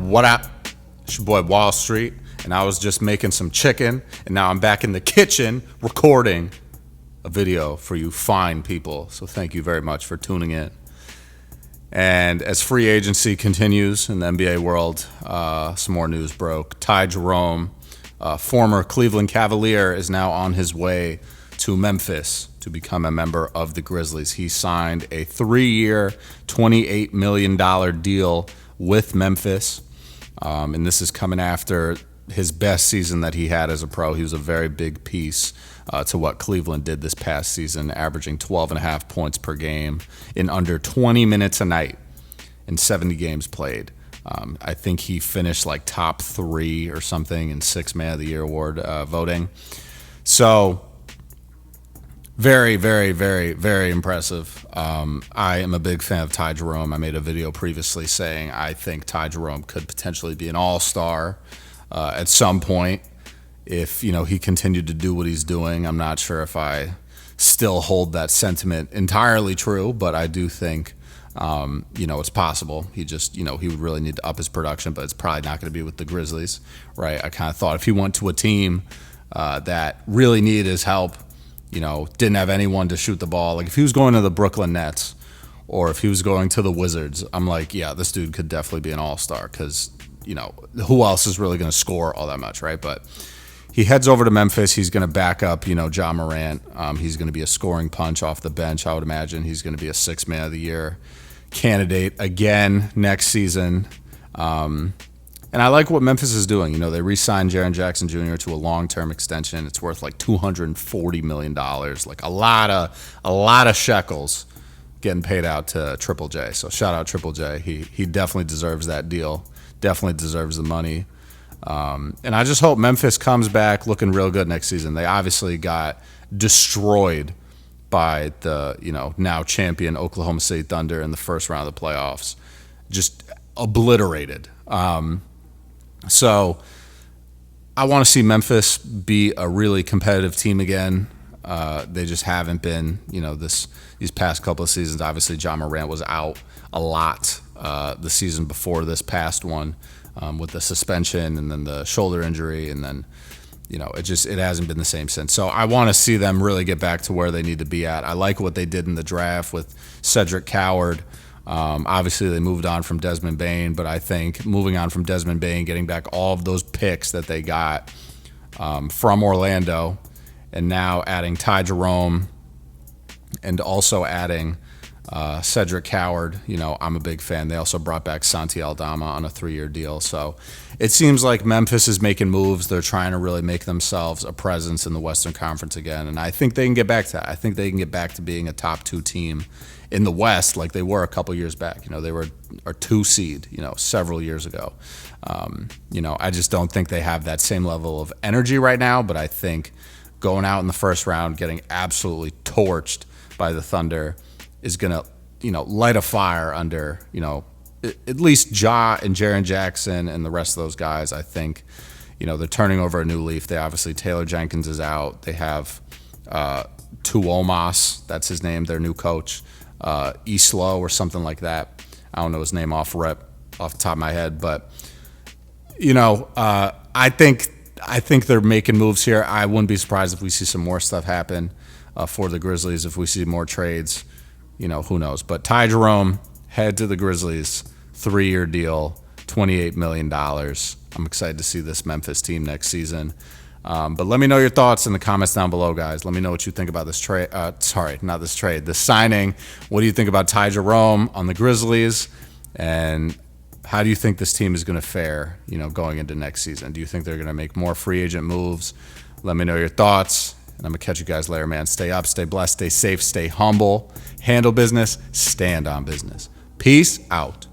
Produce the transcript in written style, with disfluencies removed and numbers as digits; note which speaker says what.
Speaker 1: What up? It's your boy Wall Street, and I was just making some chicken, and now I'm back in the kitchen recording a video for you fine people. So thank you very much for tuning in. And as free agency continues in the NBA world, some more news broke. Jerome, former Cleveland Cavalier, is now on his way to Memphis to become a member of the Grizzlies. He signed a 3-year, $28 million deal with Memphis. And this is coming after his best season that he had as a pro. He was a very big piece to what Cleveland did this past season, averaging 12.5 points per game in under 20 minutes a night in 70 games played. I think he finished like top 3 or something in 6 Man of the Year award voting. So very, very, very, very impressive. I am a big fan of Jerome. I made a video previously saying I think Jerome could potentially be an all-star at some point if he continued to do what he's doing. I'm not sure if I still hold that sentiment entirely true, but I do think it's possible. He just he would really need to up his production, but it's probably not going to be with the Grizzlies, right? I kind of thought if he went to a team that really needed his help, didn't have anyone to shoot the ball. Like if he was going to the Brooklyn Nets or if he was going to the Wizards, I'm like, yeah, this dude could definitely be an all-star because, who else is really going to score all that much, right? But he heads over to Memphis. He's going to back up, Ja Morant. He's going to be a scoring punch off the bench, I would imagine. He's going to be a 6 Man of the Year candidate again next season. And I like what Memphis is doing. They re-signed Jaren Jackson Jr. to a long-term extension. It's worth like $240 million, like a lot of shekels getting paid out to Triple J. So shout out Triple J. He definitely deserves that deal. Definitely deserves the money. And I just hope Memphis comes back looking real good next season. They obviously got destroyed by the now champion Oklahoma City Thunder in the first round of the playoffs. Just obliterated. So I want to see Memphis be a really competitive team again. They just haven't been, these past couple of seasons. Obviously, Ja Morant was out a lot the season before this past one with the suspension and then the shoulder injury, and then it hasn't been the same since. So I want to see them really get back to where they need to be at. I like what they did in the draft with Cedric Coward. Obviously, they moved on from Desmond Bane, but I think moving on from Desmond Bane, getting back all of those picks that they got from Orlando, and now adding Jerome and also adding Cedric Coward, I'm a big fan. They also brought back Santi Aldama on a 3-year deal. So it seems like Memphis is making moves. They're trying to really make themselves a presence in the Western Conference again, and I think they can get back to that. I think they can get back to being a top 2 team in the West like they were a couple years back. They were a 2 seed, several years ago. I just don't think they have that same level of energy right now, but I think going out in the first round, getting absolutely torched by the Thunder is going to, light a fire under, at least Ja and Jaren Jackson and the rest of those guys. I think, they're turning over a new leaf. They obviously, Taylor Jenkins is out. They have Tuomas, that's his name, their new coach. Islo or something like that. I don't know his name off the top of my head, but I think they're making moves here. I wouldn't be surprised if we see some more stuff happen for the Grizzlies. If we see more trades, who knows? But Jerome, head to the Grizzlies, 3-year deal, $28 million. I'm excited to see this Memphis team next season. But let me know your thoughts in the comments down below, guys. Let me know what you think about this trade. This signing. What do you think about Jerome on the Grizzlies? And how do you think this team is going to fare, going into next season? Do you think they're going to make more free agent moves? Let me know your thoughts. And I'm going to catch you guys later, man. Stay up, stay blessed, stay safe, stay humble. Handle business, stand on business. Peace out.